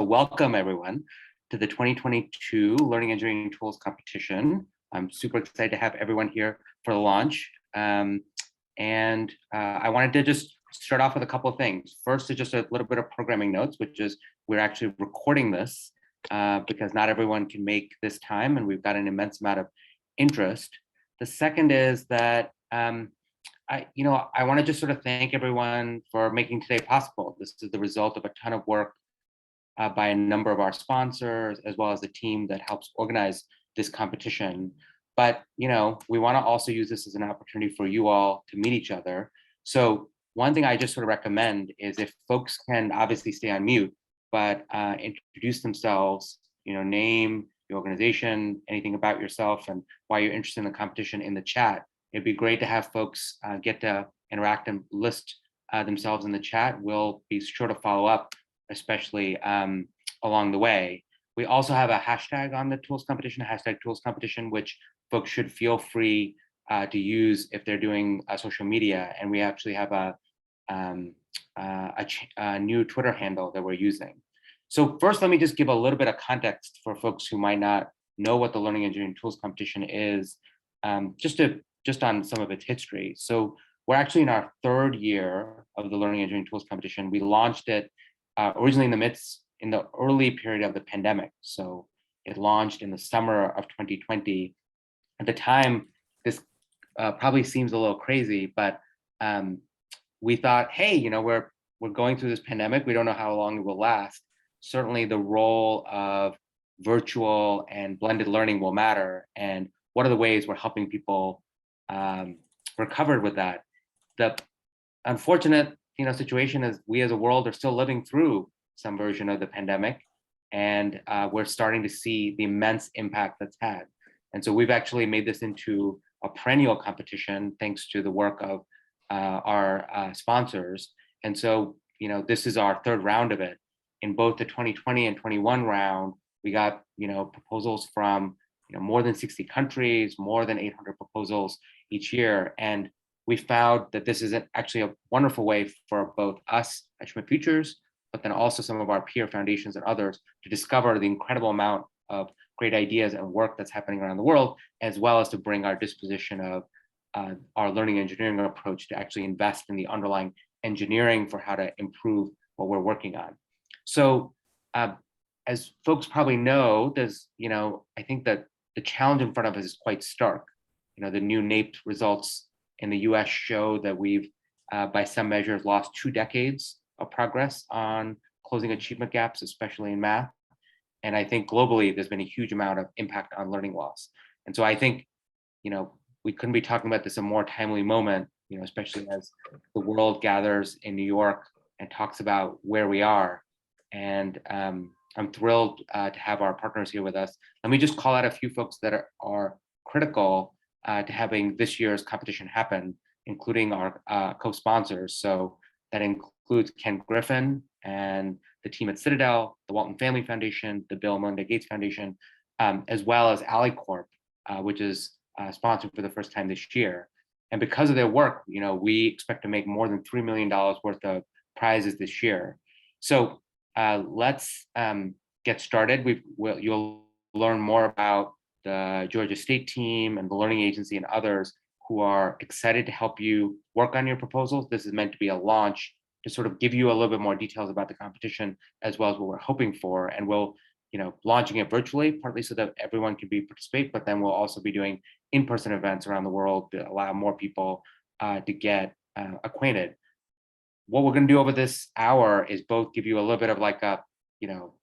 welcome everyone to the 2022 Learning Engineering Tools Competition. I'm super excited to have everyone here for the launch. I wanted to just start off with a couple of things. First is just a little bit of programming notes, which is we're actually recording this because not everyone can make this time and we've got an immense amount of interest. The second is that I want to just sort of thank everyone for making today possible. This is the result of a ton of work by a number of our sponsors, as well as the team that helps organize this competition. But, we want to also use this as an opportunity for you all to meet each other. So one thing I just sort of recommend is if folks can obviously stay on mute, but introduce themselves, name, your organization, anything about yourself and why you're interested in the competition in the chat. It'd be great to have folks get to interact and list themselves in the chat. We'll be sure to follow up, especially along the way. We also have a hashtag on the tools competition, hashtag tools competition, which folks should feel free to use if they're doing social media. And we actually have a new Twitter handle that we're using. So first, let me just give a little bit of context for folks who might not know what the Learning Engineering Tools Competition is, just on some of its history. So we're actually in our third year of the Learning Engineering Tools Competition. We launched it originally in the early period of the pandemic. So it launched in the summer of 2020. At the time, this probably seems a little crazy, but we thought, hey, we're going through this pandemic. We don't know how long it will last. Certainly the role of virtual and blended learning will matter. And what are the ways we're helping people recovered with that? The unfortunate situation is we as a world are still living through some version of the pandemic, and we're starting to see the immense impact that's had. And so we've actually made this into a perennial competition thanks to the work of our sponsors. And so this is our third round of it. In both the 2020 and 21 round, we got proposals from more than 60 countries, more than 800 proposals each year. And we found that this is actually a wonderful way for both us at Schmidt Futures, but then also some of our peer foundations and others to discover the incredible amount of great ideas and work that's happening around the world, as well as to bring our disposition of our learning engineering approach to actually invest in the underlying engineering for how to improve what we're working on. So as folks probably know, there's, I think that the challenge in front of us is quite stark. The new NAEP results in the US show that we've, by some measures, lost 2 decades of progress on closing achievement gaps, especially in math. And I think globally, there's been a huge amount of impact on learning loss. And so I think, we couldn't be talking about this in a more timely moment, especially as the world gathers in New York and talks about where we are. And I'm thrilled to have our partners here with us. Let me just call out a few folks that are critical to having this year's competition happen, including our co-sponsors. So that includes Ken Griffin and the team at Citadel, the Walton Family Foundation, the Bill and Melinda Gates Foundation, as well as AliCorp, which is sponsored for the first time this year. And because of their work, we expect to make more than $3 million worth of prizes this year. So let's get started. You'll learn more about the Georgia State team and the Learning Agency and others who are excited to help you work on your proposals. This is meant to be a launch to sort of give you a little bit more details about the competition, as well as what we're hoping for. And we'll, launching it virtually, partly so that everyone can participate, but then we'll also be doing in-person events around the world to allow more people to get acquainted. What we're going to do over this hour is both give you a little bit of like a,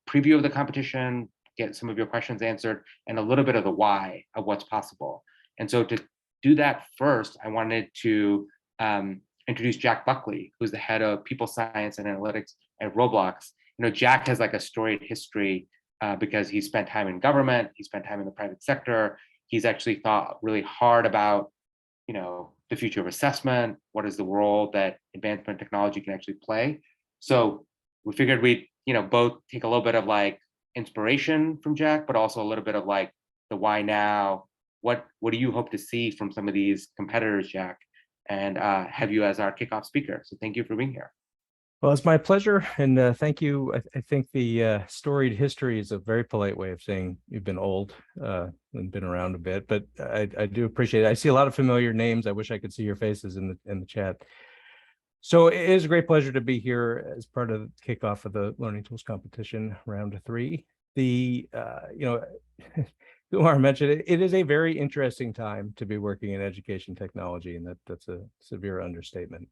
preview of the competition, get some of your questions answered, and a little bit of the why of what's possible. And so to do that first, I wanted to introduce Jack Buckley, who's the head of people science and analytics at Roblox. Jack has like a storied history because he spent time in government, he spent time in the private sector. He's actually thought really hard about, the future of assessment. What is the role that advancement technology can actually play? So we figured we'd, both take a little bit of like inspiration from Jack, but also a little bit of like the why now. What do you hope to see from some of these competitors, Jack? And have you as our kickoff speaker. So thank you for being here. Well, it's my pleasure, and thank you. I think the storied history is a very polite way of saying you've been old and been around a bit, but I do appreciate it. I see a lot of familiar names. I wish I could see your faces in the chat. So it is a great pleasure to be here as part of the kickoff of the Learning Tools Competition Round 3. Kumar mentioned it, it is a very interesting time to be working in education technology, and that's a severe understatement.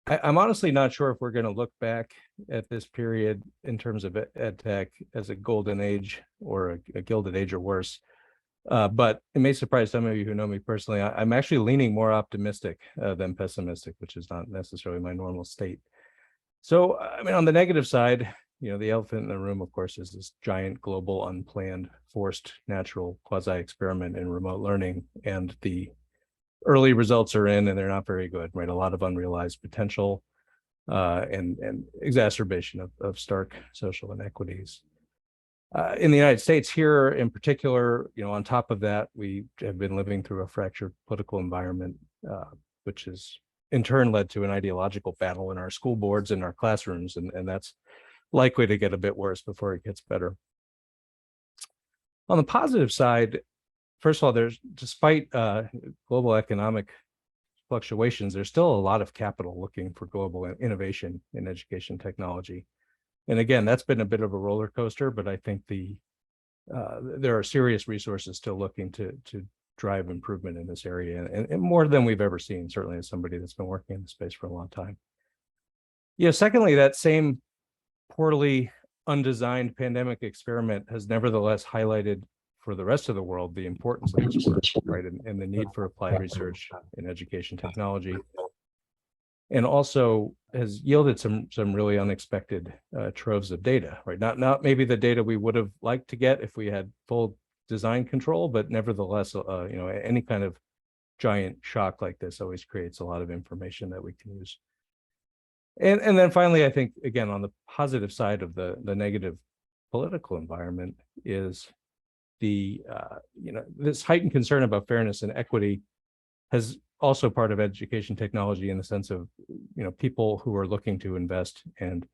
I'm honestly not sure if we're going to look back at this period in terms of ed tech as a golden age or a gilded age or worse. But it may surprise some of you who know me personally. I'm actually leaning more optimistic than pessimistic, which is not necessarily my normal state. So, I mean, on the negative side, the elephant in the room, of course, is this giant global unplanned forced natural quasi experiment in remote learning, and the early results are in and they're not very good, right? A lot of unrealized potential and exacerbation of stark social inequities. In the United States here in particular, on top of that, we have been living through a fractured political environment, which has in turn led to an ideological battle in our school boards and our classrooms, and that's likely to get a bit worse before it gets better. On the positive side, first of all, despite global economic fluctuations, there's still a lot of capital looking for global innovation in education technology. And again, that's been a bit of a roller coaster, but I think there are serious resources still looking to drive improvement in this area, and more than we've ever seen, certainly as somebody that's been working in the space for a long time. Secondly, that same poorly undesigned pandemic experiment has nevertheless highlighted for the rest of the world the importance of this work, right, and the need for applied research in education technology, and also has yielded some really unexpected troves of data, right? Not maybe the data we would have liked to get if we had full design control, but nevertheless, any kind of giant shock like this always creates a lot of information that we can use. And then finally, I think, again, on the positive side of the negative political environment is this heightened concern about fairness and equity has also part of education technology in the sense of, people who are looking to invest and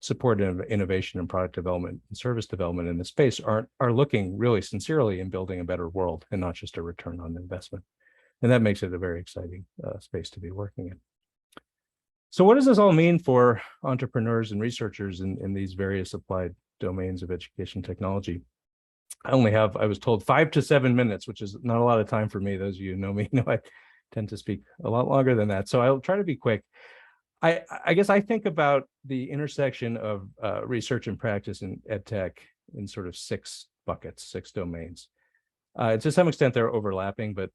support innovation and product development and service development in the space are looking really sincerely in building a better world and not just a return on investment. And that makes it a very exciting space to be working in. So what does this all mean for entrepreneurs and researchers in these various applied domains of education technology? I was told 5 to 7 minutes, which is not a lot of time for me. Those of you who know me know I tend to speak a lot longer than that. So I'll try to be quick. I guess I think about the intersection of research and practice in ed tech in sort of 6 buckets, 6 domains. To some extent, they're overlapping, but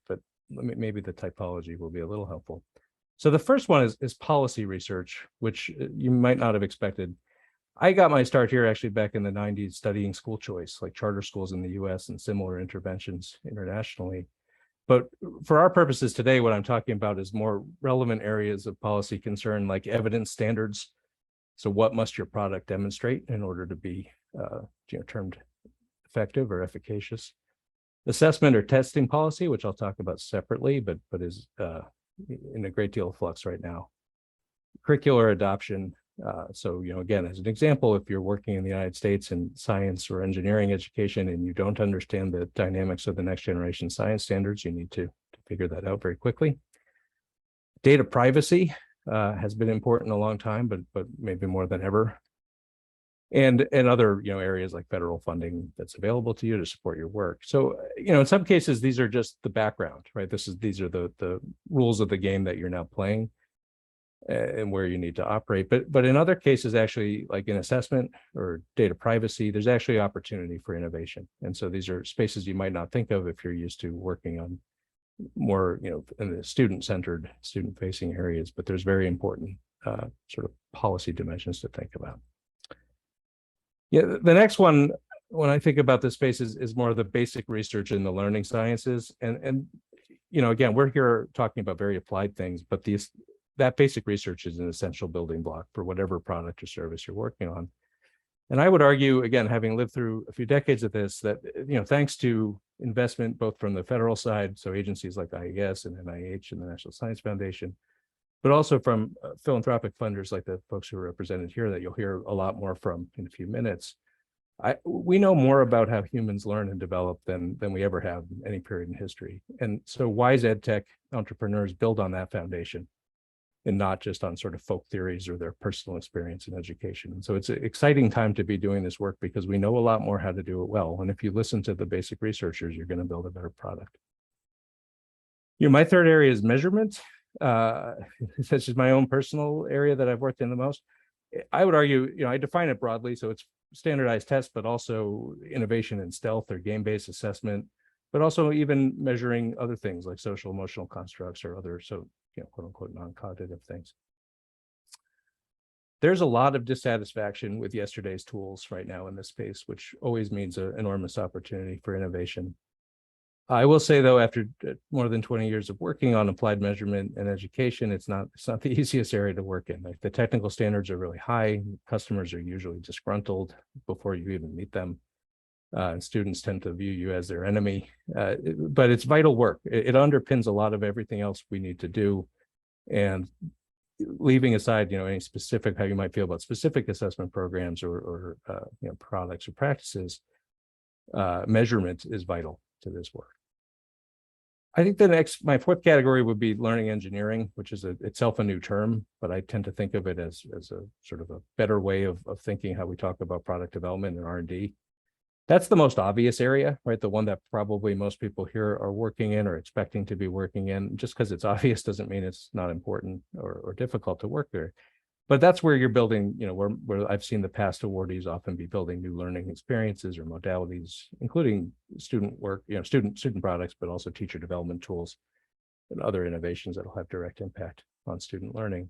maybe the typology will be a little helpful. So the first one is policy research, which you might not have expected. I got my start here actually back in the 90s studying school choice, like charter schools in the US and similar interventions internationally. But for our purposes today, what I'm talking about is more relevant areas of policy concern, like evidence standards. So what must your product demonstrate in order to be termed effective or efficacious? Assessment or testing policy, which I'll talk about separately, but is in a great deal of flux right now. Curricular adoption. So, again, as an example, if you're working in the United States in science or engineering education and you don't understand the dynamics of the next generation science standards, you need to figure that out very quickly. Data privacy has been important a long time, but maybe more than ever. And other areas like federal funding that's available to you to support your work. So in some cases these are just the background, right? These are the rules of the game that you're now playing and where you need to operate. But in other cases, actually, like in assessment or data privacy, there's actually opportunity for innovation. And so these are spaces you might not think of if you're used to working on more in the student-centered, student-facing areas. But there's very important sort of policy dimensions to think about. The next one, when I think about this space, is more of the basic research in the learning sciences. And again, we're here talking about very applied things, but that basic research is an essential building block for whatever product or service you're working on. And I would argue, again, having lived through a few decades of this, that thanks to investment both from the federal side, so agencies like IES and NIH and the National Science Foundation, but also from philanthropic funders like the folks who are represented here that you'll hear a lot more from in a few minutes. We know more about how humans learn and develop than we ever have in any period in history. And so wise ed tech entrepreneurs build on that foundation and not just on sort of folk theories or their personal experience in education. And so it's an exciting time to be doing this work because we know a lot more how to do it well. And if you listen to the basic researchers, you're going to build a better product. My third area is measurement. This is my own personal area that I've worked in the most. I would argue, I define it broadly. So it's standardized tests, but also innovation in stealth or game-based assessment, but also even measuring other things like social emotional constructs or other, quote unquote, non-cognitive things. There's a lot of dissatisfaction with yesterday's tools right now in this space, which always means an enormous opportunity for innovation. I will say, though, after more than 20 years of working on applied measurement and education, it's not the easiest area to work in. Like, the technical standards are really high. Customers are usually disgruntled before you even meet them. And students tend to view you as their enemy. But it's vital work. It underpins a lot of everything else we need to do. And leaving aside, any specific, how you might feel about specific assessment programs or products or practices, measurement is vital to this work. I think my fourth category would be learning engineering, which is itself a new term, but I tend to think of it as a sort of a better way of thinking how we talk about product development and R&D. That's the most obvious area, right? The one that probably most people here are working in or expecting to be working in. Just because it's obvious doesn't mean it's not important or difficult to work there. But that's where you're building, where I've seen the past awardees often be building new learning experiences or modalities, including student work, student products, but also teacher development tools and other innovations that will have direct impact on student learning.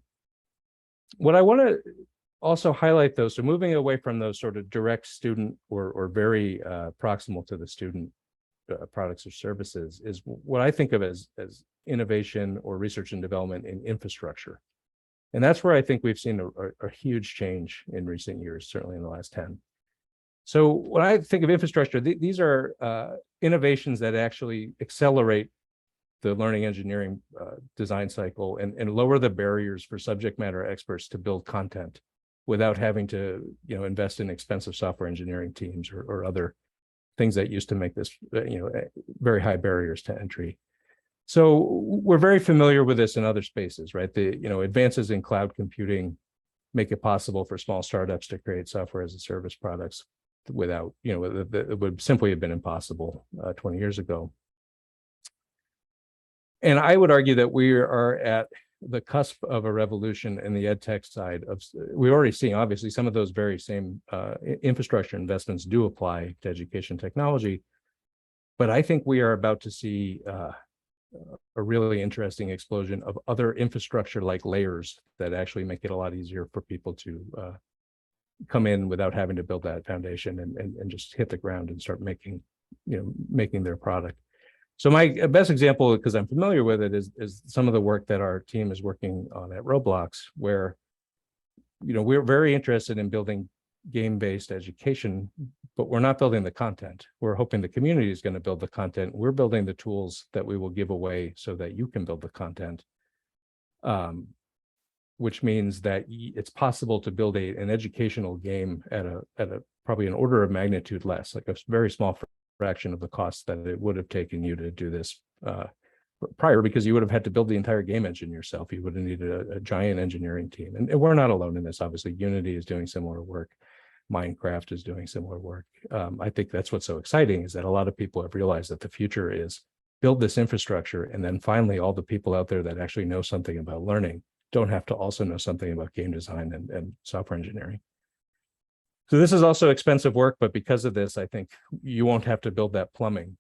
What I want to also highlight, though, so moving away from those sort of direct student or very proximal to the student products or services is what I think of as innovation or research and development in infrastructure. And that's where I think we've seen a huge change in recent years, certainly in the last 10. So when I think of infrastructure, these are innovations that actually accelerate the learning engineering design cycle and lower the barriers for subject matter experts to build content without having to invest in expensive software engineering teams or other things that used to make this very high barriers to entry. So we're very familiar with this in other spaces, right? The advances in cloud computing make it possible for small startups to create software as a service products without, it would simply have been impossible 20 years ago. And I would argue that we are at the cusp of a revolution in the ed tech side of, we're already seeing, obviously, some of those very same infrastructure investments do apply to education technology. But I think we are about to see a really interesting explosion of other infrastructure-like layers that actually make it a lot easier for people to come in without having to build that foundation and just hit the ground and start making their product. So my best example, because I'm familiar with it, is some of the work that our team is working on at Roblox, where we're very interested in building game-based education, but we're not building the content. We're hoping the community is going to build the content. We're building the tools that we will give away so that you can build the content, which means that it's possible to build an educational game at a probably an order of magnitude less, like a very small fraction of the cost that it would have taken you to do this prior, because you would have had to build the entire game engine yourself. You would have needed a giant engineering team. And we're not alone in this. Obviously, Unity is doing similar work. Minecraft is doing similar work. I think that's what's so exciting, is that a lot of people have realized that the future is build this infrastructure, and then finally all the people out there that actually know something about learning don't have to also know something about game design and software engineering. So this is also expensive work, but because of this, I think you won't have to build that plumbing.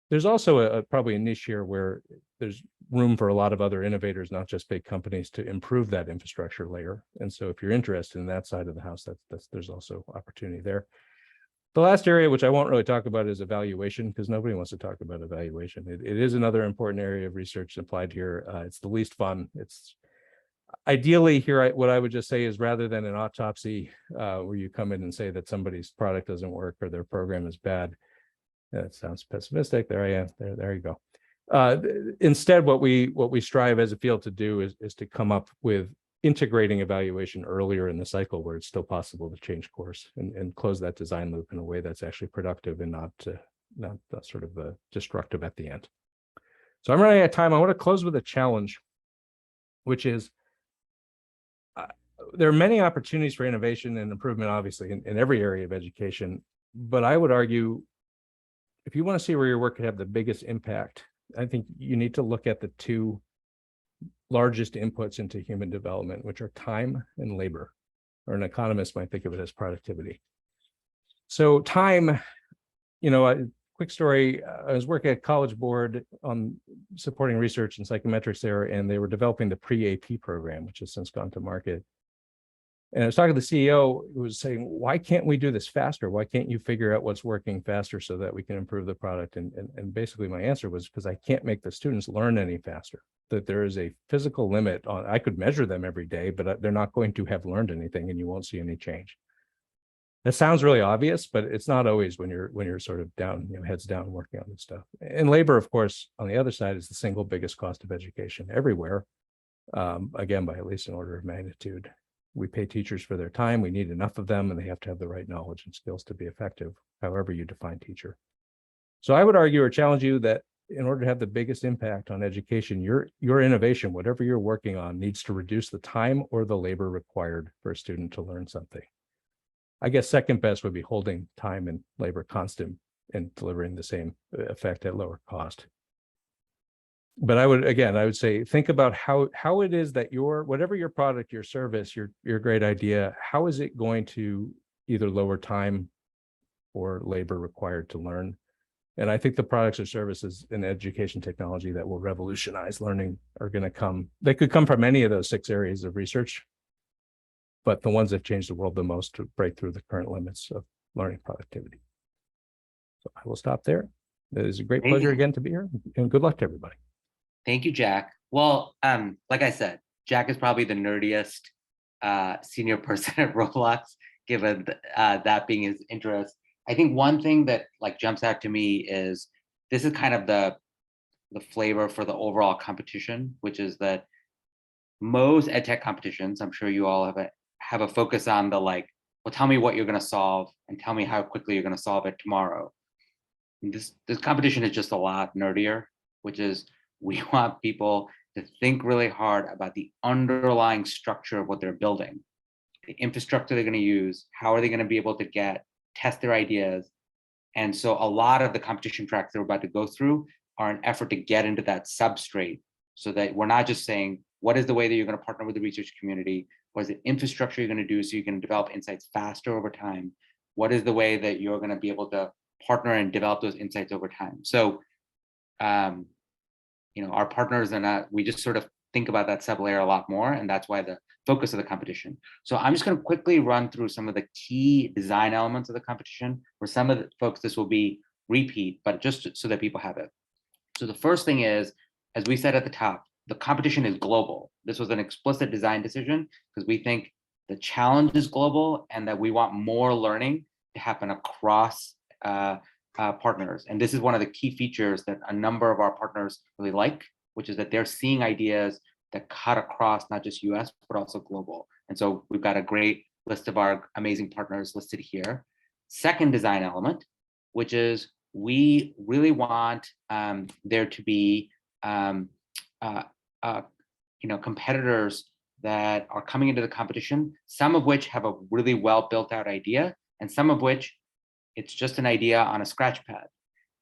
There's also probably a niche here where there's room for a lot of other innovators, not just big companies, to improve that infrastructure layer. And so if you're interested in that side of the house, there's also opportunity there. The last area, which I won't really talk about, is evaluation, because nobody wants to talk about evaluation. It is another important area of research applied here. It's the least fun. It's ideally here, what I would just say is, rather than an autopsy where you come in and say that somebody's product doesn't work or their program is bad, that sounds pessimistic. There I am. There you go. Instead, what we strive as a field to do is to come up with integrating evaluation earlier in the cycle where it's still possible to change course and close that design loop in a way that's actually productive and not sort of destructive at the end. So I'm running out of time. I want to close with a challenge, which is there are many opportunities for innovation and improvement, obviously, in every area of education. But I would argue, if you want to see where your work could have the biggest impact, I think you need to look at the two largest inputs into human development, which are time and labor, or an economist might think of it as productivity. So time, quick story, I was working at College Board on supporting research in psychometrics there, and they were developing the pre-AP program, which has since gone to market. And I was talking to the CEO who was saying, why can't we do this faster? Why can't you figure out what's working faster so that we can improve the product? And basically my answer was because I can't make the students learn any faster, that there is a physical limit on, I could measure them every day, but they're not going to have learned anything and you won't see any change. That sounds really obvious, but it's not always when you're sort of down, heads down working on this stuff. And labor, of course, on the other side is the single biggest cost of education everywhere. Again, by at least an order of magnitude. We pay teachers for their time. We need enough of them, and they have to have the right knowledge and skills to be effective, however you define teacher. So I would argue or challenge you that in order to have the biggest impact on education, your innovation, whatever you're working on, needs to reduce the time or the labor required for a student to learn something. I guess second best would be holding time and labor constant and delivering the same effect at lower cost. But I would say, think about how it is that whatever your product, your service, your great idea, how is it going to either lower time or labor required to learn? And I think the products or services in education technology that will revolutionize learning are going to come. They could come from any of those 6 areas of research, but the ones that change the world the most to break through the current limits of learning productivity. So I will stop there. It is a great pleasure again to be here, and good luck to everybody. Thank you, Jack. Well, like I said, Jack is probably the nerdiest senior person at Roblox, given that being his interest. I think one thing that jumps out to me is this is kind of the flavor for the overall competition, which is that most edtech competitions, I'm sure you all have a focus on the well, tell me what you're going to solve and tell me how quickly you're going to solve it tomorrow. And this competition is just a lot nerdier, which is we want people to think really hard about the underlying structure of what they're building, the infrastructure they're going to use, how are they going to be able to test their ideas. And so a lot of the competition tracks that we're about to go through are an effort to get into that substrate so that we're not just saying, what is the way that you're going to partner with the research community? What is the infrastructure you're going to do so you can develop insights faster over time? What is the way that you're going to be able to partner and develop those insights over time? So, our partners are not, we just sort of think about that sub-layer a lot more, and that's why the focus of the competition. So I'm just going to quickly run through some of the key design elements of the competition. For some of the folks, this will be repeat, but just so that people have it. So the first thing is, as we said at the top, the competition is global. This was an explicit design decision because we think the challenge is global and that we want more learning to happen across partners. And this is one of the key features that a number of our partners really like, which is that they're seeing ideas that cut across not just US, but also global. And so we've got a great list of our amazing partners listed here. Second design element, which is we really want there to be competitors that are coming into the competition, some of which have a really well built out idea, and some of which it's just an idea on a scratch pad.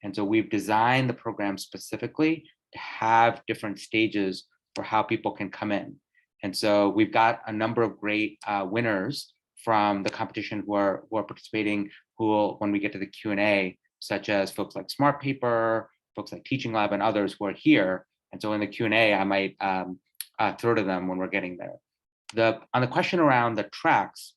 And so we've designed the program specifically to have different stages for how people can come in. And so we've got a number of great winners from the competition who are participating, who will, when we get to the Q&A, such as folks like Smart Paper, folks like Teaching Lab, and others who are here. And so in the Q&A, I might throw to them when we're getting there. On the question around the tracks,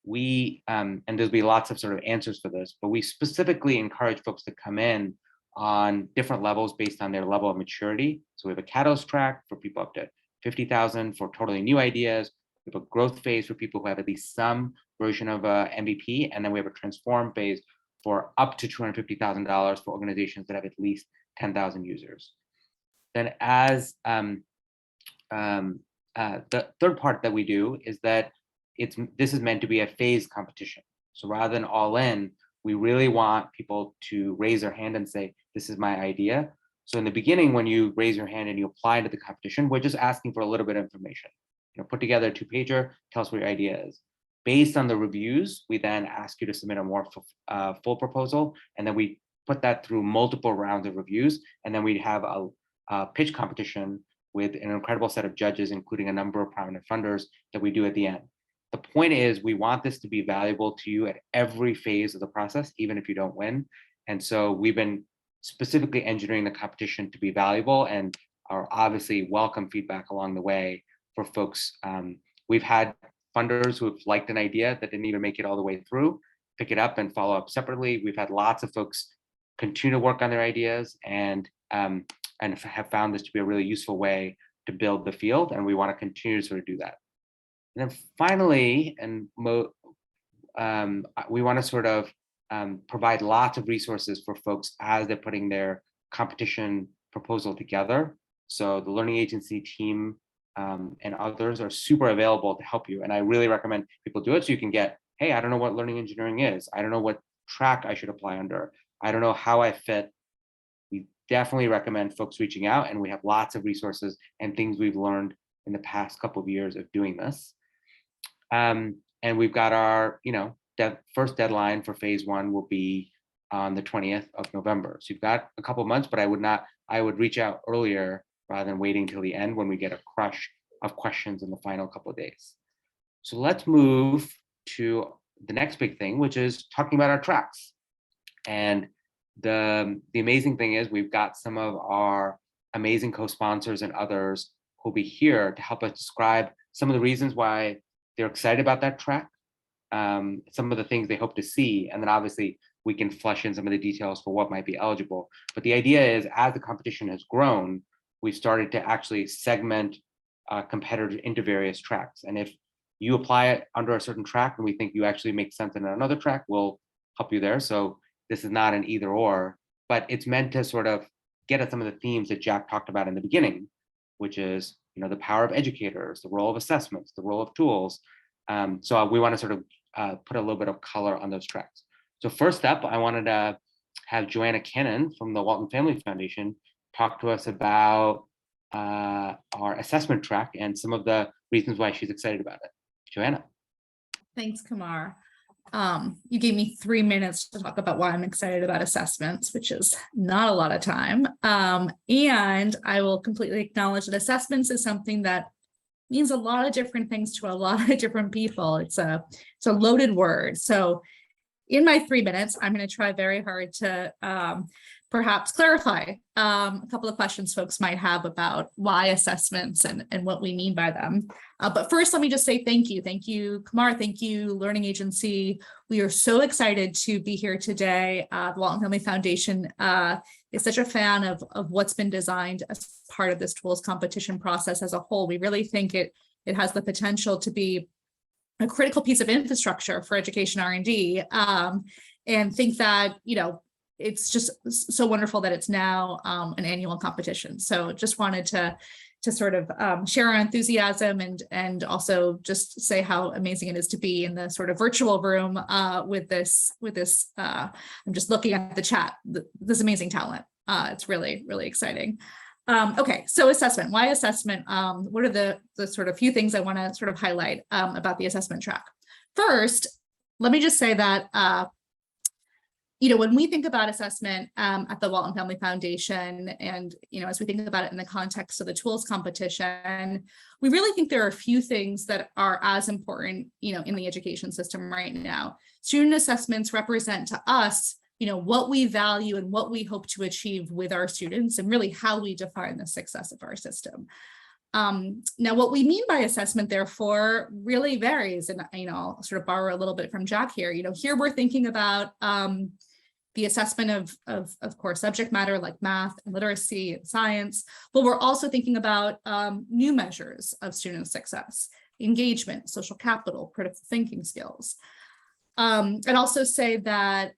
we, and there'll be lots of sort of answers for this, but we specifically encourage folks to come in on different levels based on their level of maturity. So we have a Catalyst track for people up to 50,000 for totally new ideas. We have a growth phase for people who have at least some version of MVP. And then we have a transform phase for up to $250,000 for organizations that have at least 10,000 users. then as the third part that we do is that this is meant to be a phased competition. So rather than all in, we really want people to raise their hand and say, this is my idea. So in the beginning, when you raise your hand and you apply to the competition, we're just asking for a little bit of information. Put together a 2-pager, tell us what your idea is. Based on the reviews, we then ask you to submit a more full proposal, and then we put that through multiple rounds of reviews, and then we have a pitch competition with an incredible set of judges, including a number of prominent funders that we do at the end. The point is, we want this to be valuable to you at every phase of the process, even if you don't win. And so we've been specifically engineering the competition to be valuable, and are obviously welcome feedback along the way for folks. We've had funders who have liked an idea that didn't even make it all the way through, pick it up and follow up separately. We've had lots of folks continue to work on their ideas and have found this to be a really useful way to build the field, and we want to continue to sort of do that. And then finally, we want to sort of provide lots of resources for folks as they're putting their competition proposal together. So the learning agency team and others are super available to help you. And I really recommend people do it so you can get, hey, I don't know what learning engineering is. I don't know what track I should apply under. I don't know how I fit. We definitely recommend folks reaching out, and we have lots of resources and things we've learned in the past couple of years of doing this. And we've got our, first deadline for phase 1 will be on the 20th of November. So you've got a couple of months, but I would reach out earlier rather than waiting till the end when we get a crush of questions in the final couple of days. So let's move to the next big thing, which is talking about our tracks. And the amazing thing is we've got some of our amazing co-sponsors and others who'll be here to help us describe some of the reasons why they're excited about that track, some of the things they hope to see, and then obviously we can flesh in some of the details for what might be eligible. But the idea is, as the competition has grown, we've started to actually segment competitors into various tracks. And if you apply it under a certain track and we think you actually make sense in another track, we'll help you there. So this is not an either or, but it's meant to sort of get at some of the themes that Jack talked about in the beginning, which is, the power of educators, the role of assessments, the role of tools. So we want to sort of put a little bit of color on those tracks. So first up, I wanted to have Joanna Cannon from the Walton Family Foundation talk to us about our assessment track and some of the reasons why she's excited about it. Joanna. Thanks, Kumar. You gave me 3 minutes to talk about why I'm excited about assessments, which is not a lot of time. And I will completely acknowledge that assessments is something that means a lot of different things to a lot of different people. It's a loaded word. So in my 3 minutes, I'm going to try very hard to perhaps clarify a couple of questions folks might have about why assessments and what we mean by them. But first, let me just say thank you. Thank you, Kumar. Thank you, Learning Agency. We are so excited to be here today. The Walton Family Foundation is such a fan of what's been designed as part of this tools competition process as a whole. We really think it has the potential to be a critical piece of infrastructure for education R&D, and think that, it's just so wonderful that it's now an annual competition. So just wanted to sort of share our enthusiasm and also just say how amazing it is to be in the sort of virtual room with this. I'm just looking at the chat, this amazing talent. It's really, really exciting. Okay, so assessment. Why assessment? What are the sort of few things I want to sort of highlight about the assessment track? First, let me just say that when we think about assessment at the Walton Family Foundation, and as we think about it in the context of the tools competition, we really think there are a few things that are as important, in the education system right now. Student assessments represent to us, what we value and what we hope to achieve with our students, and really how we define the success of our system. Now, what we mean by assessment, therefore, really varies, and I'll sort of borrow a little bit from Jack here. Here we're thinking about the assessment of core subject matter like math and literacy and science, but we're also thinking about new measures of student success, engagement, social capital, critical thinking skills. I'd also say that,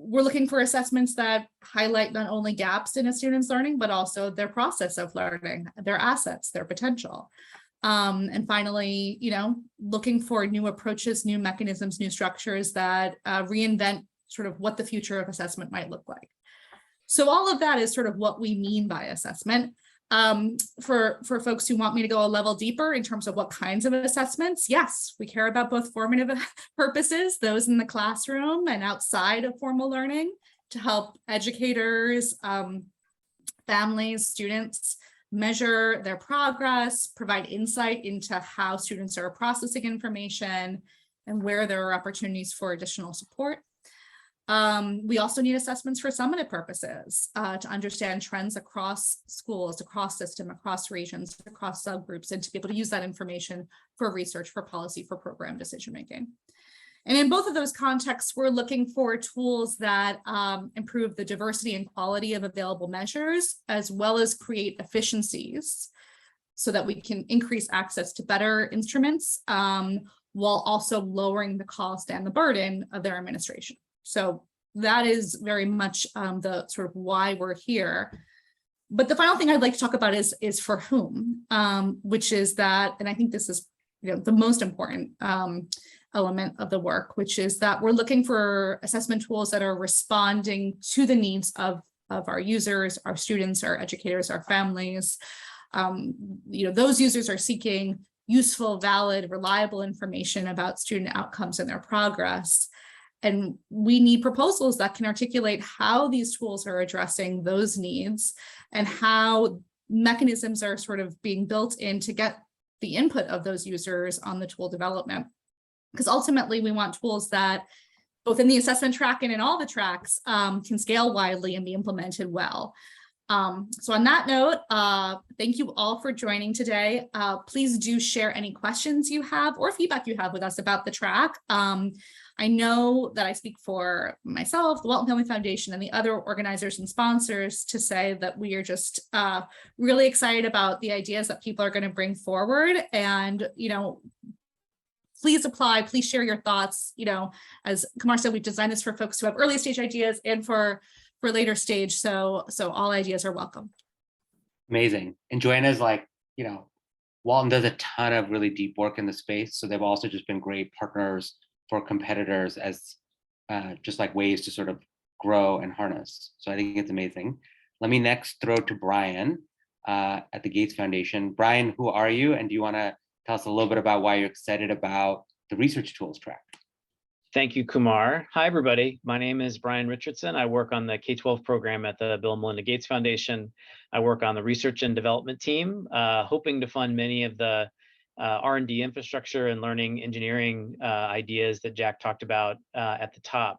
we're looking for assessments that highlight not only gaps in a student's learning, but also their process of learning, their assets, their potential. And finally, looking for new approaches, new mechanisms, new structures that reinvent sort of what the future of assessment might look like. So all of that is sort of what we mean by assessment. For folks who want me to go a level deeper in terms of what kinds of assessments, yes, we care about both formative purposes, those in the classroom and outside of formal learning, to help educators, families, students measure their progress, provide insight into how students are processing information and where there are opportunities for additional support. We also need assessments for summative purposes to understand trends across schools, across system, across regions, across subgroups, and to be able to use that information for research, for policy, for program decision-making. And in both of those contexts, we're looking for tools that improve the diversity and quality of available measures, as well as create efficiencies so that we can increase access to better instruments while also lowering the cost and the burden of their administration. So that is very much the sort of why we're here. But the final thing I'd like to talk about is for whom, which is that, and I think this is the most important element of the work, which is that we're looking for assessment tools that are responding to the needs of our users, our students, our educators, our families. Those users are seeking useful, valid, reliable information about student outcomes and their progress. And we need proposals that can articulate how these tools are addressing those needs and how mechanisms are sort of being built in to get the input of those users on the tool development. Because ultimately we want tools that both in the assessment track and in all the tracks can scale widely and be implemented well. So on that note, thank you all for joining today. Please do share any questions you have or feedback you have with us about the track. I know that I speak for myself, the Walton Family Foundation, and the other organizers and sponsors to say that we are just really excited about the ideas that people are going to bring forward. And, please apply, please share your thoughts. As Kumar said, we've designed this for folks who have early stage ideas and for later stage. So all ideas are welcome. Amazing. And Joanna's Walton does a ton of really deep work in the space. So they've also just been great partners for competitors as just like ways to sort of grow and harness. So I think it's amazing. Let me next throw to Brian at the Gates Foundation. Brian, who are you? And do you want to tell us a little bit about why you're excited about the research tools track? Thank you, Kumar. Hi, everybody. My name is Brian Richardson. I work on the K-12 program at the Bill and Melinda Gates Foundation. I work on the research and development team, hoping to fund many of the R&D infrastructure and learning engineering ideas that Jack talked about at the top.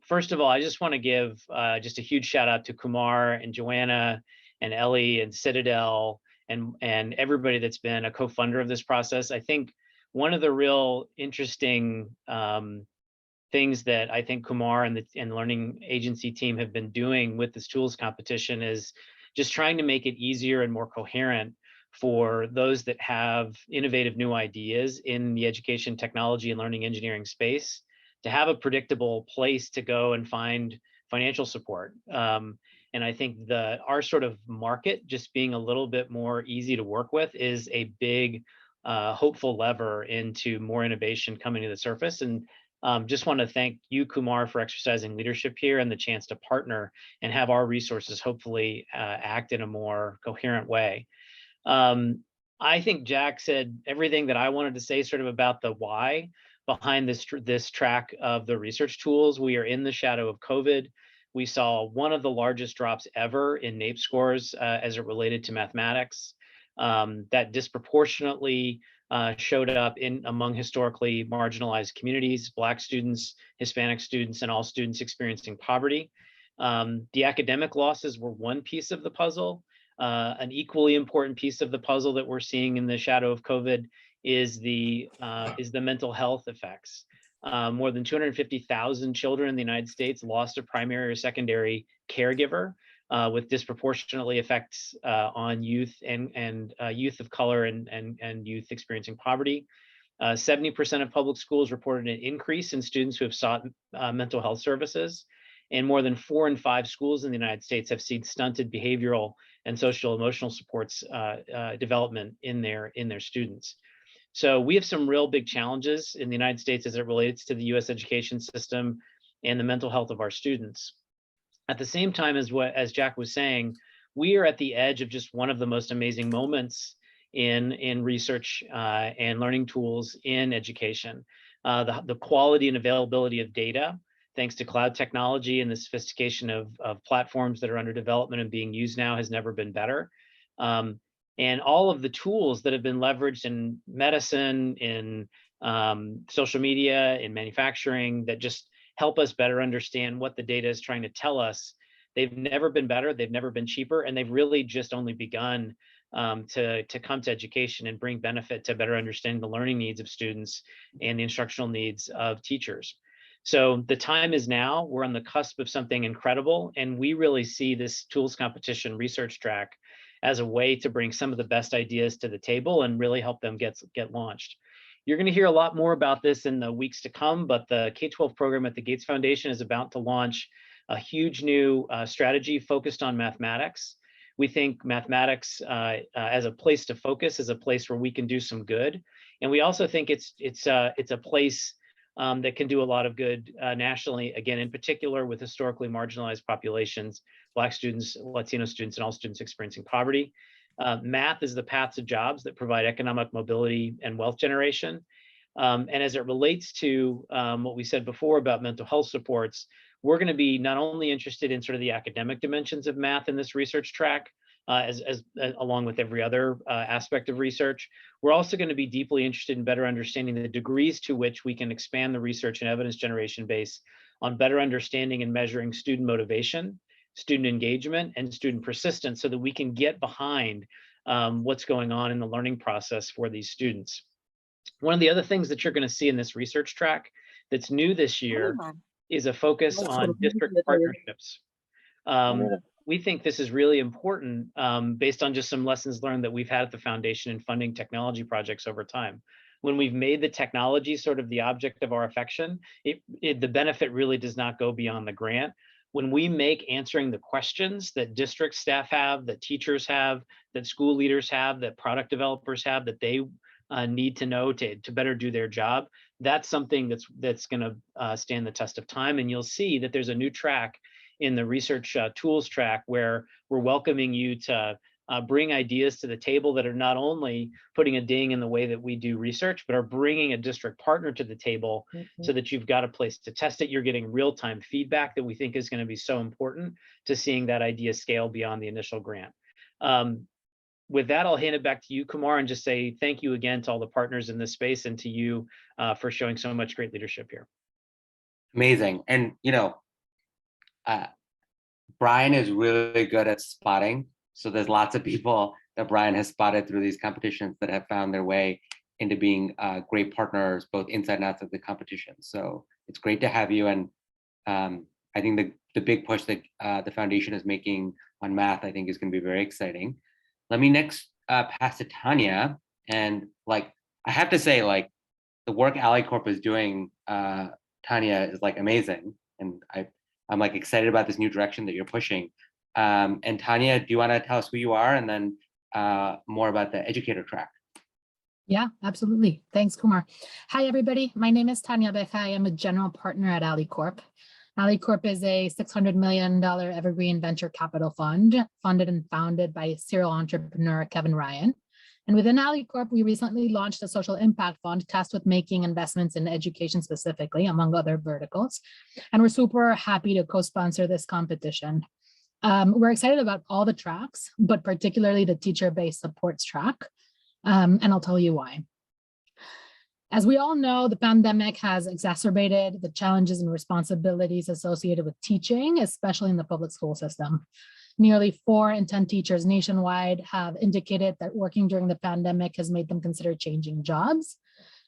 First of all, I just want to give just a huge shout out to Kumar and Joanna and Ellie and Citadel and everybody that's been a co-funder of this process. I think one of the real interesting things that I think Kumar and the learning agency team have been doing with this tools competition is just trying to make it easier and more coherent for those that have innovative new ideas in the education, technology, and learning engineering space to have a predictable place to go and find financial support. And I think our sort of market just being a little bit more easy to work with is a big hopeful lever into more innovation coming to the surface. And just want to thank you, Kumar, for exercising leadership here and the chance to partner and have our resources hopefully act in a more coherent way. I think Jack said everything that I wanted to say sort of about the why behind this track of the research tools. We are in the shadow of COVID. We saw one of the largest drops ever in NAEP scores as it related to mathematics. That disproportionately showed up among historically marginalized communities, Black students, Hispanic students, and all students experiencing poverty. The academic losses were one piece of the puzzle. An equally important piece of the puzzle that we're seeing in the shadow of COVID is the mental health effects. More than 250,000 children in the United States lost a primary or secondary caregiver, with disproportionately effects on youth and youth of color and youth experiencing poverty. 70% of public schools reported an increase in students who have sought mental health services, and more than 4 in 5 schools in the United States have seen stunted behavioral and social emotional supports development in their students. So we have some real big challenges in the United States as it relates to the U.S. education system and the mental health of our students. At the same time, as Jack was saying, we are at the edge of just one of the most amazing moments in research and learning tools in education. The quality and availability of data, thanks to cloud technology and the sophistication of platforms that are under development and being used now, has never been better. And all of the tools that have been leveraged in medicine, in social media, in manufacturing, that just help us better understand what the data is trying to tell us. They've never been better, they've never been cheaper, and they've really just only begun to come to education and bring benefit to better understanding the learning needs of students and the instructional needs of teachers. So the time is now. We're on the cusp of something incredible, and we really see this tools competition research track as a way to bring some of the best ideas to the table and really help them get launched. You're going to hear a lot more about this in the weeks to come, but the K-12 program at the Gates Foundation is about to launch a huge new strategy focused on mathematics. We think mathematics as a place to focus is a place where we can do some good, and we also think it's a place that can do a lot of good nationally. Again, in particular with historically marginalized populations, Black students, Latino students, and all students experiencing poverty. Math is the path to jobs that provide economic mobility and wealth generation. And as it relates to what we said before about mental health supports, we're going to be not only interested in sort of the academic dimensions of math in this research track, along with every other aspect of research, we're also going to be deeply interested in better understanding the degrees to which we can expand the research and evidence generation base on better understanding and measuring student motivation, student engagement, and student persistence, so that we can get behind what's going on in the learning process for these students. One of the other things that you're going to see in this research track that's new this year is a focus on district partnerships. We think this is really important based on just some lessons learned that we've had at the foundation in funding technology projects over time. When we've made the technology sort of the object of our affection, the benefit really does not go beyond the grant. When we make answering the questions that district staff have, that teachers have, that school leaders have, that product developers have, that they need to know to better do their job, that's something that's going to stand the test of time. And you'll see that there's a new track in the research tools track where we're welcoming you to bring ideas to the table that are not only putting a ding in the way that we do research, but are bringing a district partner to the table so that you've got a place to test it. You're getting real-time feedback that we think is going to be so important to seeing that idea scale beyond the initial grant. With that, I'll hand it back to you, Kumar, and just say thank you again to all the partners in this space and to you for showing so much great leadership here. Amazing. And, Brian is really good at spotting. So there's lots of people that Brian has spotted through these competitions that have found their way into being great partners, both inside and outside the competition. So it's great to have you. And I think the big push that the foundation is making on math, I think, is going to be very exciting. Let me next pass to Tanya. And I have to say, the work AliCorp is doing, Tanya, is amazing. And I'm excited about this new direction that you're pushing. And Tanya, do you want to tell us who you are and then more about the educator track? Yeah, absolutely. Thanks, Kumar. Hi, everybody. My name is Tanya Becha. I am a general partner at AliCorp. AliCorp is a $600 million evergreen venture capital fund, funded and founded by serial entrepreneur Kevin Ryan. And within AliCorp, we recently launched a social impact fund tasked with making investments in education specifically, among other verticals. And we're super happy to co-sponsor this competition. We're excited about all the tracks, but particularly the teacher-based supports track. And I'll tell you why. As we all know, the pandemic has exacerbated the challenges and responsibilities associated with teaching, especially in the public school system. Nearly 4 in 10 teachers nationwide have indicated that working during the pandemic has made them consider changing jobs,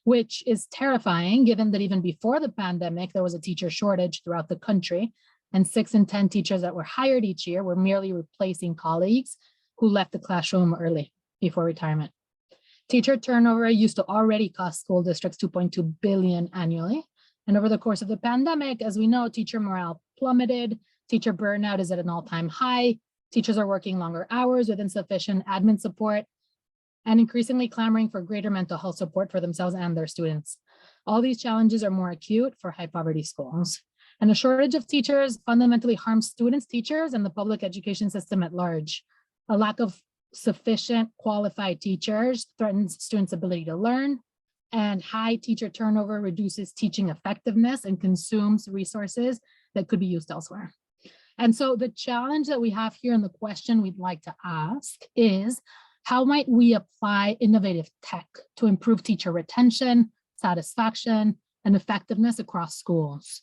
which is terrifying given that even before the pandemic, there was a teacher shortage throughout the country, and 6 in 10 teachers that were hired each year were merely replacing colleagues who left the classroom early before retirement. Teacher turnover used to already cost school districts $2.2 billion annually. And over the course of the pandemic, as we know, teacher morale plummeted, teacher burnout is at an all-time high, teachers are working longer hours with insufficient admin support, and increasingly clamoring for greater mental health support for themselves and their students. All these challenges are more acute for high poverty schools. And a shortage of teachers fundamentally harms students, teachers, and the public education system at large. A lack of sufficient qualified teachers threatens students' ability to learn, and high teacher turnover reduces teaching effectiveness and consumes resources that could be used elsewhere. And so the challenge that we have here and the question we'd like to ask is, how might we apply innovative tech to improve teacher retention, satisfaction, and effectiveness across schools?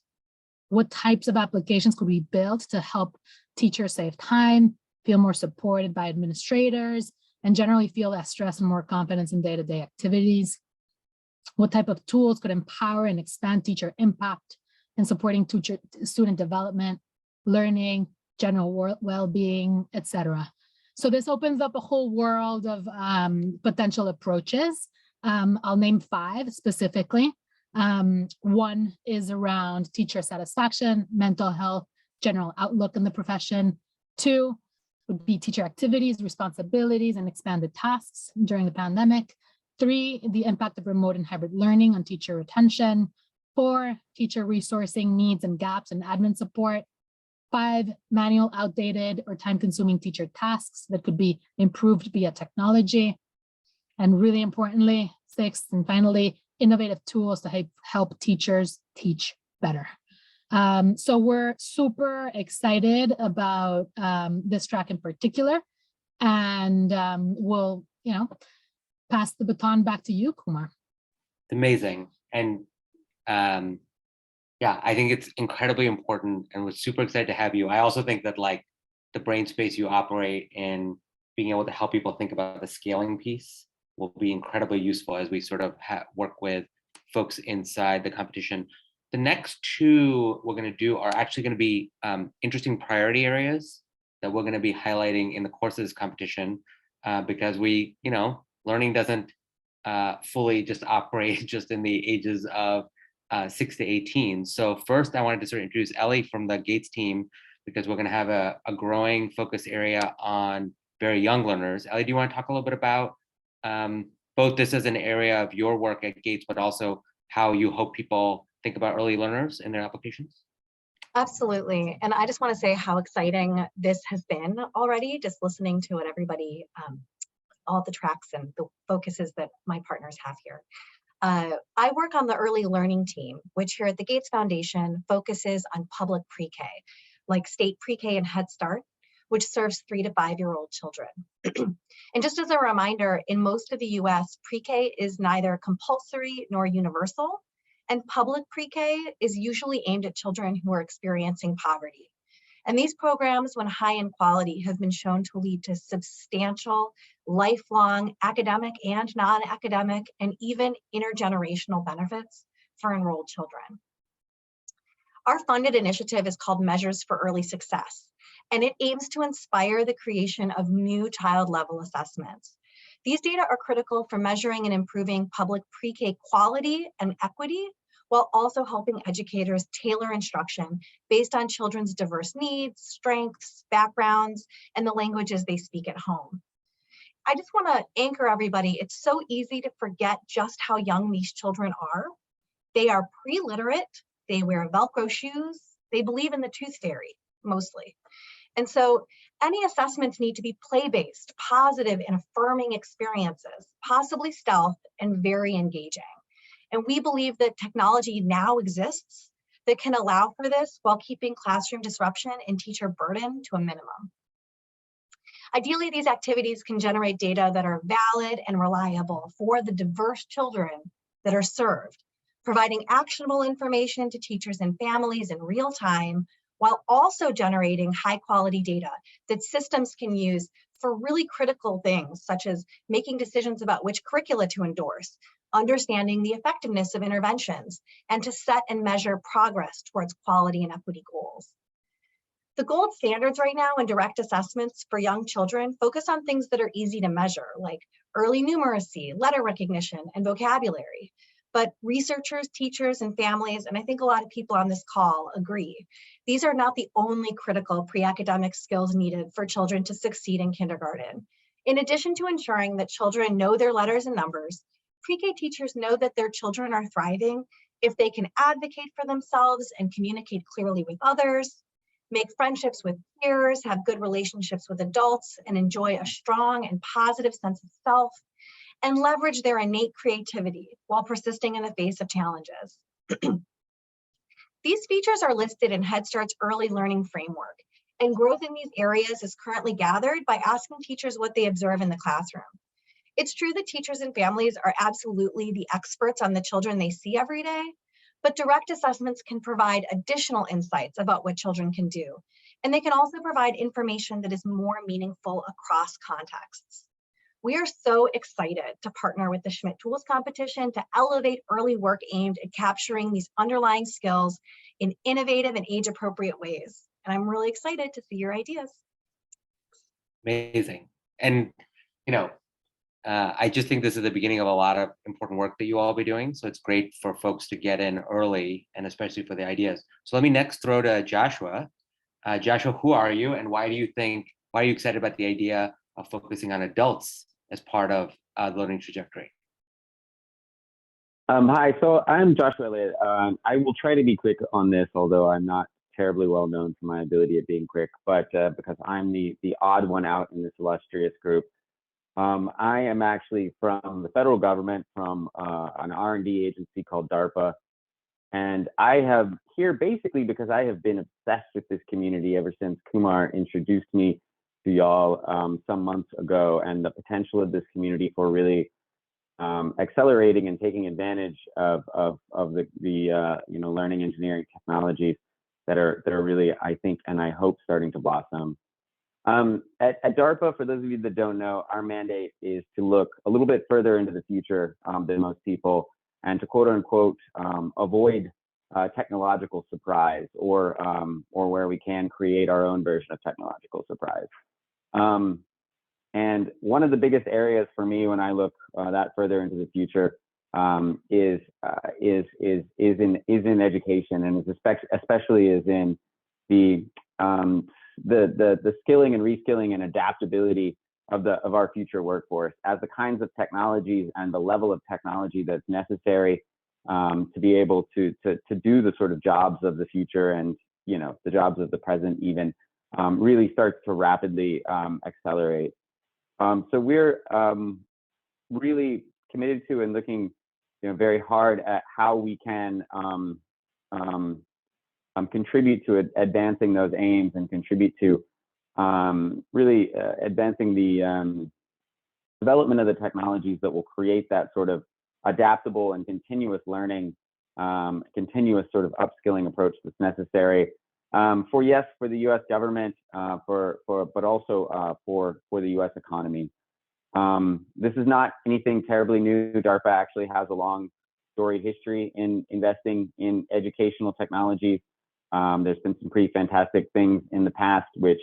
What types of applications could we build to help teachers save time, feel more supported by administrators, and generally feel less stress and more confidence in day-to-day activities? What type of tools could empower and expand teacher impact in supporting teacher student development, learning, general well-being, etc.? So this opens up a whole world of potential approaches. I'll name 5 specifically. One is around teacher satisfaction, mental health, general outlook in the profession. 2 would be teacher activities, responsibilities, and expanded tasks during the pandemic. 3, the impact of remote and hybrid learning on teacher retention. 4, teacher resourcing needs and gaps in admin support. 5, manual, outdated, or time-consuming teacher tasks that could be improved via technology. And really importantly, 6, and finally, innovative tools to help teachers teach better. So we're super excited about this track in particular, and we'll, pass the baton back to you, Kumar. Amazing. And yeah, I think it's incredibly important, and we're super excited to have you. I also think that like the brain space you operate in, being able to help people think about the scaling piece will be incredibly useful as we sort of work with folks inside the competition. The next 2 we're going to do are actually going to be interesting priority areas that we're going to be highlighting in the course of this competition, because we, learning doesn't fully just operate just in the ages of 6 to 18. So first, I wanted to sort of introduce Ellie from the Gates team, because we're going to have a growing focus area on very young learners. Ellie, do you want to talk a little bit about both this as an area of your work at Gates, but also how you hope people think about early learners in their applications? Absolutely. And I just want to say how exciting this has been already, just listening to what everybody, all the tracks and the focuses that my partners have here. I work on the early learning team, which here at the Gates Foundation focuses on public pre-K, like state pre-K and Head Start, which serves 3 to 5-year-old children. And just as a reminder, in most of the US, pre-K is neither compulsory nor universal, and public pre-K is usually aimed at children who are experiencing poverty. And these programs, when high in quality, have been shown to lead to substantial, lifelong academic and non-academic and even intergenerational benefits for enrolled children. Our funded initiative is called Measures for Early Success, and it aims to inspire the creation of new child-level assessments. These data are critical for measuring and improving public pre-K quality and equity, while also helping educators tailor instruction based on children's diverse needs, strengths, backgrounds, and the languages they speak at home. I just want to anchor everybody. It's so easy to forget just how young these children are. They are pre-literate, they wear Velcro shoes, they believe in the tooth fairy, mostly. And so any assessments need to be play-based, positive, and affirming experiences, possibly stealth and very engaging. And we believe that technology now exists that can allow for this while keeping classroom disruption and teacher burden to a minimum. Ideally, these activities can generate data that are valid and reliable for the diverse children that are served, providing actionable information to teachers and families in real time, while also generating high quality data that systems can use for really critical things, such as making decisions about which curricula to endorse, understanding the effectiveness of interventions, and to set and measure progress towards quality and equity goals. The gold standards right now in direct assessments for young children focus on things that are easy to measure, like early numeracy, letter recognition, and vocabulary. But researchers, teachers, and families, and I think a lot of people on this call agree, these are not the only critical pre-academic skills needed for children to succeed in kindergarten. In addition to ensuring that children know their letters and numbers, pre-K teachers know that their children are thriving if they can advocate for themselves and communicate clearly with others, make friendships with peers, have good relationships with adults, and enjoy a strong and positive sense of self, and leverage their innate creativity while persisting in the face of challenges. These features are listed in Head Start's early learning framework, and growth in these areas is currently gathered by asking teachers what they observe in the classroom. It's true that teachers and families are absolutely the experts on the children they see every day, but direct assessments can provide additional insights about what children can do, and they can also provide information that is more meaningful across contexts. We are so excited to partner with the Schmidt Tools Competition to elevate early work aimed at capturing these underlying skills in innovative and age-appropriate ways. And I'm really excited to see your ideas. Amazing. And, I just think this is the beginning of a lot of important work that you all be doing. So it's great for folks to get in early, and especially for the ideas. So let me next throw to Joshua. Joshua, who are you, and why are you excited about the idea of focusing on adults as part of the learning trajectory? Hi, so I'm Joshua Elliott. I will try to be quick on this, although I'm not terribly well known for my ability at being quick, but because I'm the odd one out in this illustrious group. I am actually from the federal government, from an R&D agency called DARPA. And I have here basically because I have been obsessed with this community ever since Kumar introduced me to y'all some months ago, and the potential of this community for really accelerating and taking advantage of the learning engineering technologies that are really, I think, and I hope, starting to blossom. At DARPA, for those of you that don't know, our mandate is to look a little bit further into the future than most people, and to quote unquote avoid technological surprise, or where we can create our own version of technological surprise. And one of the biggest areas for me when I look that further into the future is in education, and especially is in the skilling and reskilling and adaptability of our future workforce, as the kinds of technologies and the level of technology that's necessary to be able to do the sort of jobs of the future, and the jobs of the present even, really starts to rapidly accelerate. So we're really committed to and looking very hard at how we can contribute to advancing those aims, and contribute to really advancing the development of the technologies that will create that sort of adaptable and continuous learning, continuous sort of upskilling approach that's necessary for the U.S. government, but also for the U.S. economy. This is not anything terribly new. DARPA actually has a long storied history in investing in educational technologies. There's been some pretty fantastic things in the past, which,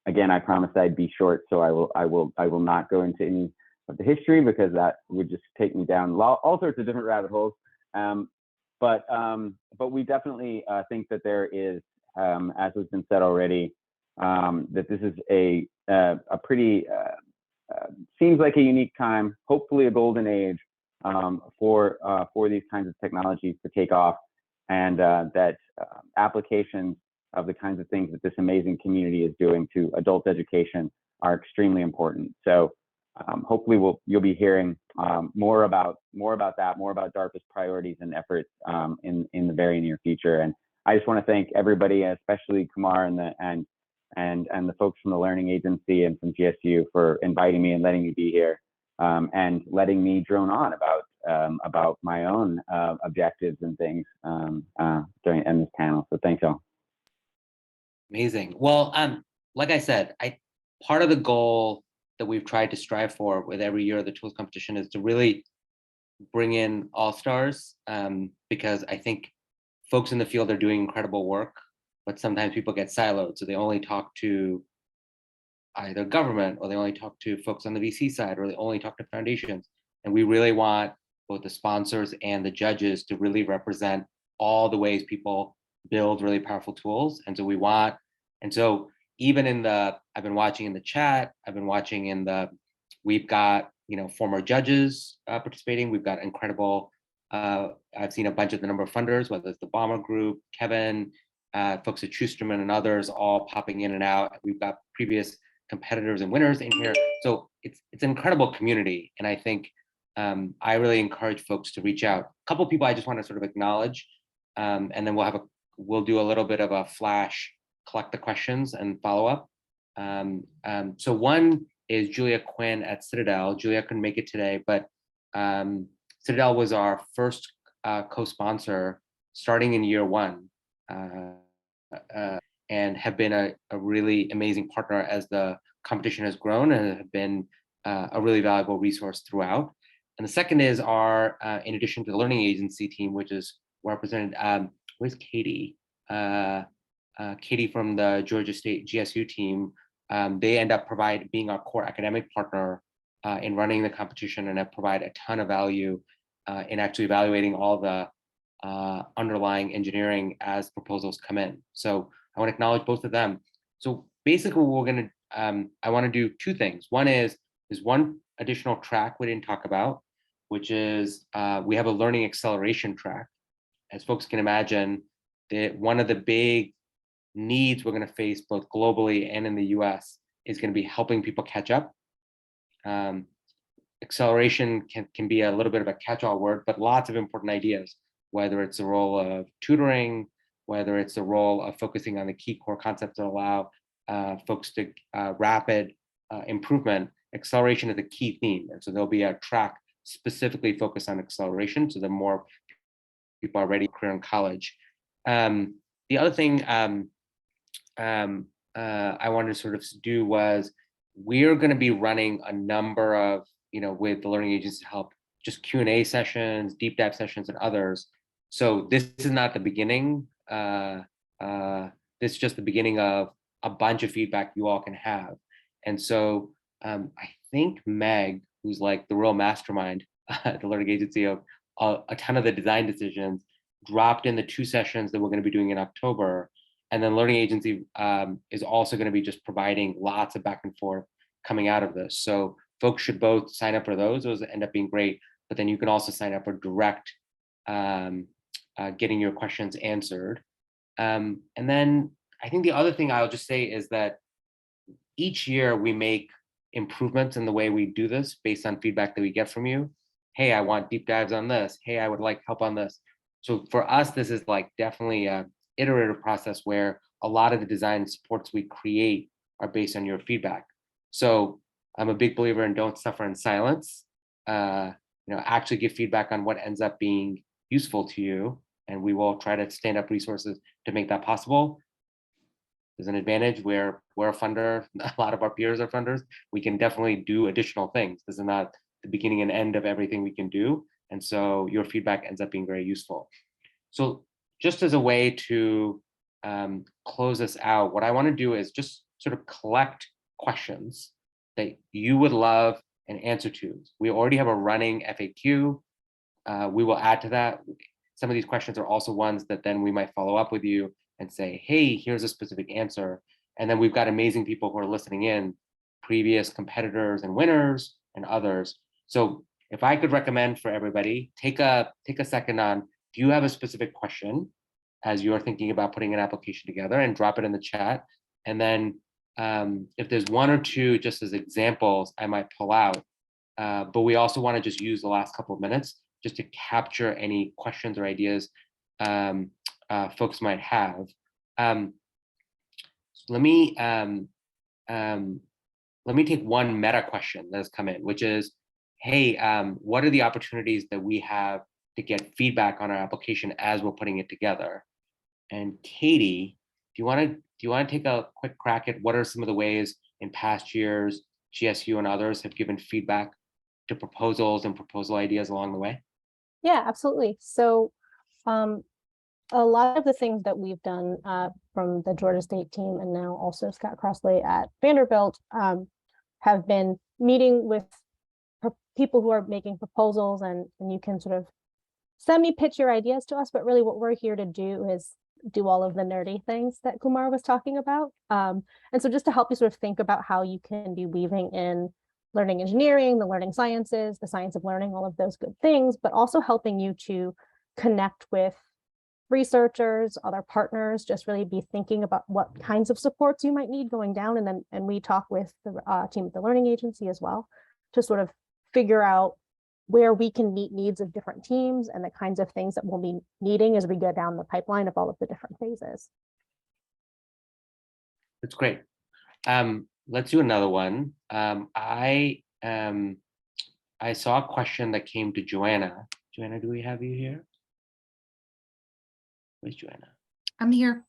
again, I promised I'd be short, so I will not go into any of the history, because that would just take me down all sorts of different rabbit holes. But we definitely think that there is, as has been said already, that this is a pretty seems like a unique time, hopefully a golden age, for these kinds of technologies to take off, and that applications of the kinds of things that this amazing community is doing to adult education are extremely important. So hopefully you'll be hearing more about that, more about DARPA's priorities and efforts in the very near future. And I just want to thank everybody, especially Kumar and the folks from the Learning Agency and from GSU, for inviting me and letting me be here, and letting me drone on about my own objectives and things during this panel. So thanks y'all. Amazing. Well, like I said, part of the goal that we've tried to strive for with every year of the tools competition is to really bring in all-stars, because I think folks in the field are doing incredible work. but sometimes people get siloed. So they only talk to either government, or they only talk to folks on the VC side, or they only talk to foundations. And we really want both the sponsors and the judges to really represent all the ways people build really powerful tools. And so even in I've been watching in the chat, I've been watching in we've got, former judges participating. We've got incredible, I've seen a bunch of the number of funders, whether it's the Bomber Group, Kevin, folks at Schusterman and others, all popping in and out. We've got previous competitors and winners in here. So it's an incredible community. And I think I really encourage folks to reach out. A couple of people I just want to sort of acknowledge, and then we'll do a little bit of a flash, collect the questions and follow up. So one is Julia Quinn at Citadel. Julia couldn't make it today, but Citadel was our first co-sponsor starting in year one, and have been a really amazing partner as the competition has grown, and have been a really valuable resource throughout. And the second is our, in addition to the learning agency team, which is represented, where's Katie? Katie from the Georgia State GSU team. They end up being our core academic partner in running the competition, and have provided a ton of value in actually evaluating all the underlying engineering as proposals come in. So I want to acknowledge both of them. So basically what we're going to, I want to do two things. One is one additional track we didn't talk about, which is we have a learning acceleration track. As folks can imagine, one of the big needs we're going to face both globally and in the US is going to be helping people catch up. Acceleration can be a little bit of a catch-all word, but lots of important ideas, whether it's the role of tutoring, whether it's the role of focusing on the key core concepts that allow folks to rapid improvement. Acceleration is a key theme. And so there'll be a track specifically focused on acceleration, so the more people are ready for career in college. The other thing I wanted to sort of do was, we're going to be running a number of, with the learning agency help, just Q&A sessions, deep dive sessions, and others. So this is not the beginning. This is just the beginning of a bunch of feedback you all can have. And so I think Meg, who's like the real mastermind at the learning agency of a ton of the design decisions, dropped in the 2 sessions that we're going to be doing in October. And then learning agency is also going to be just providing lots of back and forth coming out of this. So folks should both sign up for those. Those end up being great. But then you can also sign up for direct getting your questions answered. And then I think the other thing I'll just say is that each year we make improvements in the way we do this based on feedback that we get from you. Hey, I want deep dives on this. Hey, I would like help on this. So for us, this is like definitely a iterative process where a lot of the design supports we create are based on your feedback. So I'm a big believer in don't suffer in silence. Actually give feedback on what ends up being useful to you, and we will try to stand up resources to make that possible. There's an advantage where we're a funder, a lot of our peers are funders. We can definitely do additional things. This is not the beginning and end of everything we can do. And so your feedback ends up being very useful. So just as a way to close this out, what I want to do is just sort of collect questions that you would love an answer to. We already have a running FAQ. We will add to that. Some of these questions are also ones that then we might follow up with you and say, hey, here's a specific answer. And then we've got amazing people who are listening in, previous competitors and winners and others. So if I could recommend for everybody, take a second on, do you have a specific question as you're thinking about putting an application together, and drop it in the chat. And then if there's one or two, just as examples, I might pull out. But we also want to just use the last couple of minutes just to capture any questions or ideas folks might have. Let me take one meta question that has come in, which is, hey, what are the opportunities that we have to get feedback on our application as we're putting it together? And Katie, do you want to take a quick crack at what are some of the ways in past years GSU and others have given feedback to proposals and proposal ideas along the way? Yeah, absolutely. So a a lot of the things that we've done from the Georgia State team and now also Scott Crossley at Vanderbilt have been meeting with people who are making proposals, and you can sort of semi-pitch your ideas to us, but really what we're here to do is do all of the nerdy things that Kumar was talking about. And so just to help you sort of think about how you can be weaving in learning engineering, the learning sciences, the science of learning, all of those good things, but also helping you to connect with researchers, other partners, just really be thinking about what kinds of supports you might need going down. And we talk with the team at the Learning Agency as well to sort of figure out where we can meet needs of different teams and the kinds of things that we'll be needing as we go down the pipeline of all of the different phases. That's great. Let's do another one. I saw a question that came to Joanna. Joanna, do we have you here? Where's Joanna? I'm here.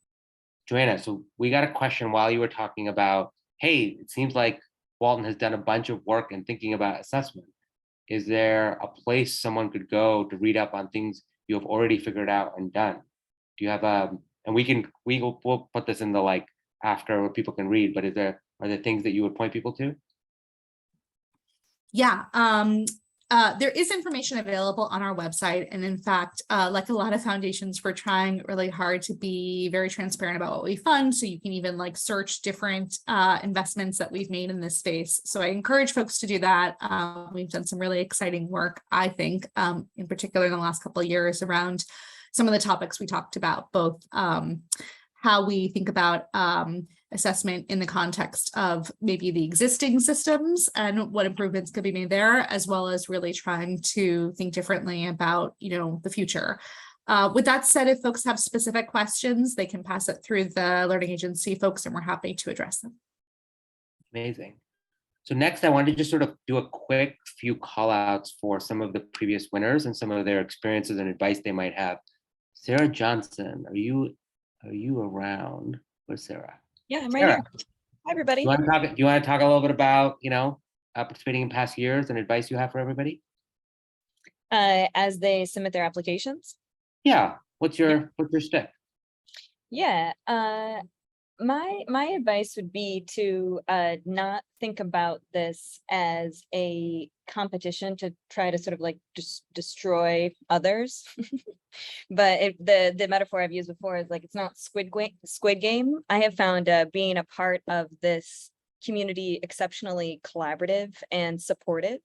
Joanna, so we got a question while you were talking about, hey, it seems like Walton has done a bunch of work in thinking about assessment. Is there a place someone could go to read up on things you have already figured out and done? Do you have and we'll put this in the like after where people can read, but are there things that you would point people to? Yeah, there is information available on our website. And in fact, like a lot of foundations, we're trying really hard to be very transparent about what we fund. So you can even like search different investments that we've made in this space. So I encourage folks to do that. We've done some really exciting work, I think, in particular in the last couple of years around some of the topics we talked about, both how we think about assessment in the context of maybe the existing systems and what improvements could be made there, as well as really trying to think differently about, the future. With that said, if folks have specific questions, they can pass it through the Learning Agency folks, and we're happy to address them. Amazing. So next, I wanted to just sort of do a quick few call outs for some of the previous winners and some of their experiences and advice they might have. Sarah Johnson, are you around? Where's Sarah? Yeah, I'm right here. Hi, everybody. Do you want to talk a little bit about, participating in past years and advice you have for everybody? As they submit their applications? Yeah. What's your stick? Yeah. My advice would be to not think about this as a competition to try to sort of like just destroy others. But the metaphor I've used before is like, it's not Squid Game. I have found being a part of this community exceptionally collaborative and supportive.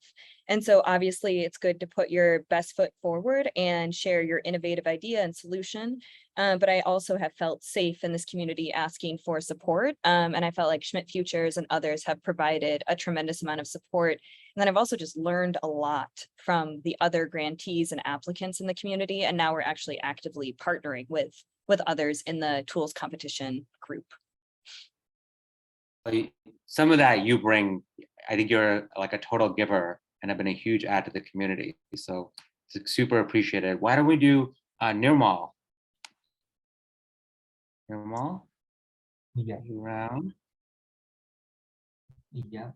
And so obviously it's good to put your best foot forward and share your innovative idea and solution. But I also have felt safe in this community asking for support. And I felt like Schmidt Futures and others have provided a tremendous amount of support. And then I've also just learned a lot from the other grantees and applicants in the community. And now we're actually actively partnering with others in the tools competition group. Some of that you bring, I think you're like a total giver and have been a huge add to the community. So it's super appreciated. Why don't we do Nirmal? Nirmal? Yeah. You around? Yeah,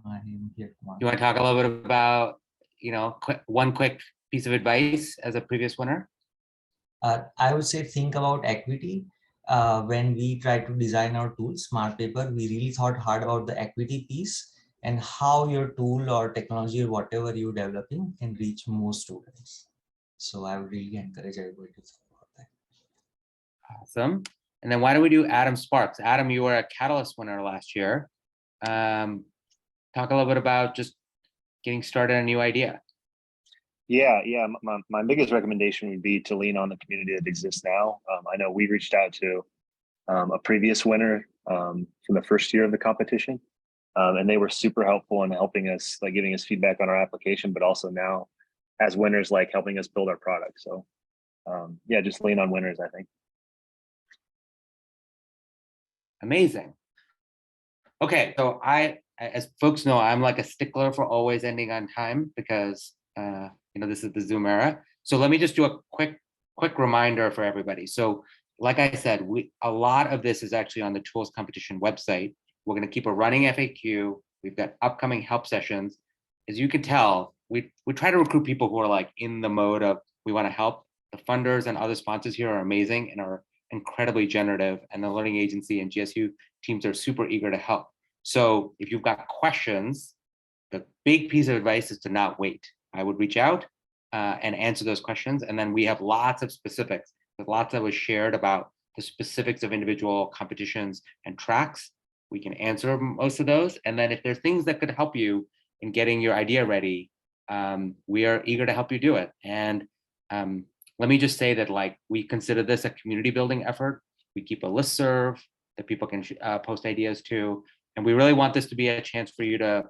I am here. You want to talk a little bit about, one quick piece of advice as a previous winner? I would say think about equity. When we try to design our tool, Smart Paper, we really thought hard about the equity piece and how your tool or technology or whatever you're developing can reach more students. So I would really encourage everybody to think about that. Awesome. And then why don't we do Adam Sparks? Adam, you were a Catalyst winner last year. Talk a little bit about just getting started on a new idea. Yeah. My biggest recommendation would be to lean on the community that exists now. I know we reached out to a previous winner from the first year of the competition, and they were super helpful in helping us, like giving us feedback on our application, but also now as winners, like helping us build our product. So yeah, just lean on winners, I think. Amazing. Okay, so as folks know, I'm like a stickler for always ending on time because this is the Zoom era. So let me just do a quick reminder for everybody. So like I said, a lot of this is actually on the tools competition website. We're going to keep a running FAQ. We've got upcoming help sessions. As you can tell, we try to recruit people who are like in the mode of we want to help, The funders and other sponsors here are amazing and are incredibly generative, and the learning agency and GSU teams are super eager to help. So if you've got questions, the big piece of advice is to not wait. I would reach out and answer those questions. And then we have lots of specifics. There's lots that was shared about the specifics of individual competitions and tracks. We can answer most of those. And then if there's things that could help you in getting your idea ready, we are eager to help you do it. And let me just say that, like, we consider this a community building effort. We keep a listserv that people can post ideas to. And we really want this to be a chance for you to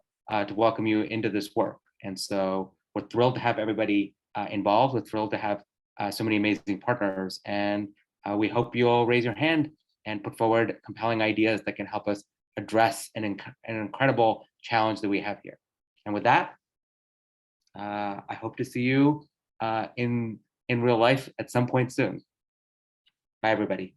welcome you into this work. And so we're thrilled to have everybody involved. We're thrilled to have so many amazing partners. And we hope you'll raise your hand and put forward compelling ideas that can help us address an incredible challenge that we have here. And with that, I hope to see you in real life at some point soon. Bye, everybody.